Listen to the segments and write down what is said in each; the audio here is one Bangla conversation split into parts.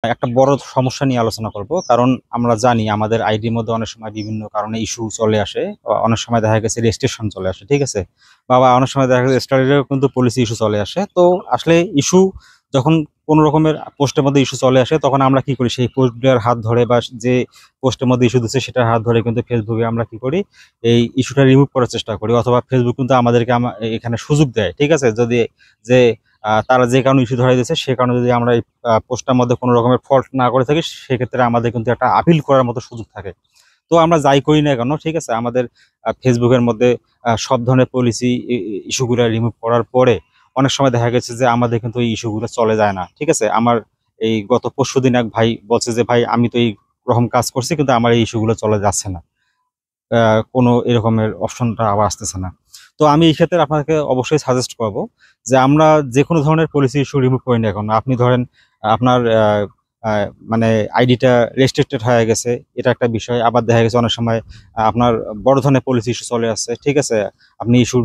একটা বড় সমস্যা নিয়ে আলোচনা করব। কারণ আমরা জানি আমাদের আইডির মধ্যে অনেক সময় বিভিন্ন কারণে ইস্যু চলে আসে। অনেক সময় দেখা গেছে রেজিস্ট্রেশন চলে আসে, ঠিক আছে? বা অনেক সময় দেখা গেছে স্টাডিরও কিন্তু পলিসি ইস্যু চলে আসে। তো আসলে ইস্যু যখন কোনো রকমের পোস্টের মধ্যে ইস্যু চলে আসে, তখন আমরা কি করি? সেই পোস্টগুলোর হাত ধরে বা যে পোস্টের মধ্যে ইস্যু দিচ্ছে সেটার হাত ধরে কিন্তু ফেসবুকে আমরা কি করি? এই ইস্যুটা রিমুভ করার চেষ্টা করি, অথবা ফেসবুক কিন্তু আমাদেরকে এখানে সুযোগ দেয়, ঠিক আছে? যদি যে তারা যে কারণে ইস্যু ধরাই দিয়েছে সে কারণে যদি আমরা এই পোস্টটার মধ্যে কোনো রকমের ফল্ট না করে থাকি, সেক্ষেত্রে আমাদের কিন্তু একটা আপিল করার মতো সুযোগ থাকে। তো আমরা যাই করি না কেন, ঠিক আছে, আমাদের ফেসবুকের মধ্যে সব ধরনের পলিসি ইস্যুগুলো রিমুভ করার পরে অনেক সময় দেখা গেছে যে আমাদের কিন্তু এই ইস্যুগুলো চলে যায় না, ঠিক আছে? আমার এই গত পরশুদিন এক ভাই বলছে যে ভাই আমি তো এই রকম কাজ করছি কিন্তু আমার এই ইস্যুগুলো চলে যাচ্ছে না, কোনো এরকমের অপশনটা আবার আসতেছে না। তো আমি এই ক্ষেত্রে আপনাকে অবশ্যই সাজেস্ট করব যে আমরা যে কোনো ধরনের পলিসি ইস্যু রিমুভ করি না এখন। আপনি ধরেন আপনার মানে আইডিটা রেস্ট্রিক্টেড হয়ে গেছে, এটা একটা বিষয়। আবার দেখা গেছে অনেক সময় আপনার বড় ধরনের পলিসি ইস্যু চলে আসছে, ঠিক আছে? আপনি ইস্যু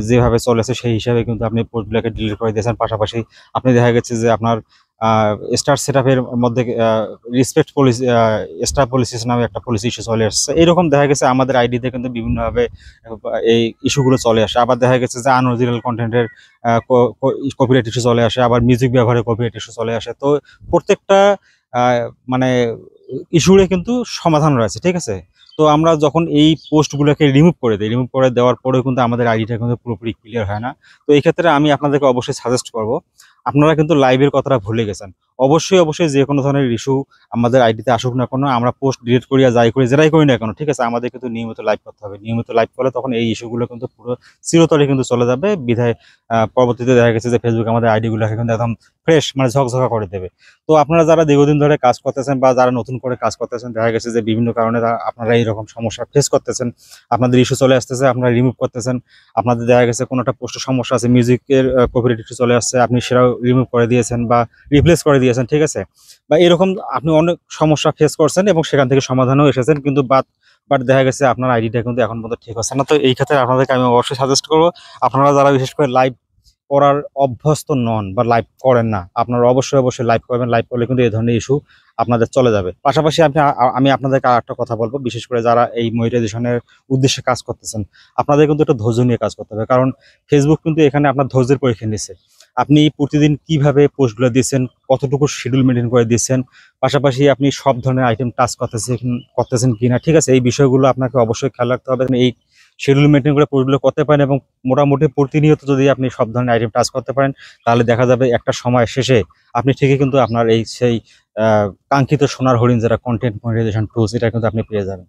যেভাবে চলেছে সেই হিসাবে কিন্তু আপনি পোস্টগুলোকে ডিলিট করে দিয়েছেন। পাশাপাশি আপনি দেখা গেছে যে আপনার স্টার সেটআপের মধ্যে রেসপেক্ট পলিসি, স্টার পলিসিস নামে একটা পলিসি ইস্যু চলে আসছে। এরকম দেখা গেছে আমাদের আইডিতে কিন্তু বিভিন্নভাবে এই ইস্যুগুলো চলে আসে। আবার দেখা গেছে যে আনঅরিজিনাল কন্টেন্টের কপিরাইট ইস্যু চলে আসে, আবার মিউজিক ব্যবহারে কপিরাইট ইস্যু চলে আসে। তো প্রত্যেকটা মানে ইস্যুরে কিন্তু সমাধান রয়েছে, ঠিক আছে? তো আমরা যখন এই পোস্টগুলোকে রিমুভ করে দিই, রিমুভ করে দেওয়ার পরেও কিন্তু আমাদের আইডিটা কিন্তু পুরোপুরি ক্লিয়ার হয় না। তো এই ক্ষেত্রে আমি আপনাদেরকে অবশ্যই সাজেস্ট করব, আপনারা কিন্তু লাইভের কথাটা ভুলে গেছেন। অবশ্যই যে কোনো ধরনের ইস্যু আমাদের আইডিতে আসুক না কেন, আমরা পোস্ট ডিলিট করি আর যাই করি, যেটাই করি না কেন, ঠিক আছে? আমাদের কিন্তু নিয়মিত লাইভ করতে হবে। নিয়মিত লাইভ করলে তখন এই ইস্যুগুলো কিন্তু পুরো চিরতরে কিন্তু চলে যাবে। বিধায় পরবর্তীতে দেখা গেছে যে ফেসবুক আমাদের আইডিগুলোকে কিন্তু একদম ফ্রেশ, মানে ঝকঝকা করে দেবে। তো আপনারা যারা দীর্ঘদিন ধরে কাজ করতেছেন বা যারা নতুন করে কাজ করতেছেন, দেখা গেছে যে বিভিন্ন কারণে আপনারা এইরকম সমস্যা ফেস করতেছেন, আপনাদের ইস্যু চলে আসতেছে, আপনারা রিমুভ করতেছেন। আপনাদের দেখা গেছে কোনো একটা পোস্টের সমস্যা আছে, মিউজিকের কপিরাইট ইস্যু চলে আসছে, আপনি সেটাও রিমুভ করে দিয়েছেন বা রিপ্লেস করে দিয়েছেন, ঠিক আছে? বা এরকম আপনি অনেক সমস্যা ফেস করছেন এবং সেখান থেকে সমাধানও এসেছেন, কিন্তু বাট দেখা গেছে আপনার আইডিটা কিন্তু এখন পর্যন্ত ঠিক হচ্ছে না। তো এই ক্ষেত্রে আপনাদেরকে আমি অবশ্যই সাজেস্ট করবো, আপনারা যারা বিশেষ করে লাইভ করার অভ্যস্ত নন বা লাইভ করেন না, আপনারা অবশ্যই লাইভ করবেন। লাইভ করলে কিন্তু এই ধরনের ইস্যু আপনাদের চলে যাবে। পাশাপাশি আমি আপনাদেরকে আরেকটা কথা বলবো, বিশেষ করে যারা এই মনিটাইজেশনের উদ্দেশ্যে কাজ করতেছেন, আপনাদের কিন্তু একটু ধৈর্য নিয়ে কাজ করতে হবে। কারণ ফেসবুক কিন্তু এখানে আপনার ধৈর্যের পরীক্ষা নিচ্ছে। আপনি প্রতিদিন কিভাবে পোস্টগুলো দিচ্ছেন, কতটুকু শিডিউল মেনটেন করে দিচ্ছেন, পাশাপাশি আপনি সব ধরনের আইটেম টাচ করতেছেন কিনা, ঠিক আছে? এই বিষয়গুলো আপনাকে অবশ্যই খেয়াল রাখতে হবে। এই শিডিউল মেনটেন করে পোস্টগুলো করতে পারেন এবং মোটামুটি প্রতিনিয়ত যদি আপনি সব ধরনের আইটেম টাচ করতে পারেন, তাহলে দেখা যাবে একটা সময় শেষে আপনি ঠিকই কিন্তু আপনার সেই কাঙ্ক্ষিত সোনার হরিণ, যেটা কন্টেন্ট মনিটাইজেশন টুলস, এটা কিন্তু আপনি পেয়ে যাবেন।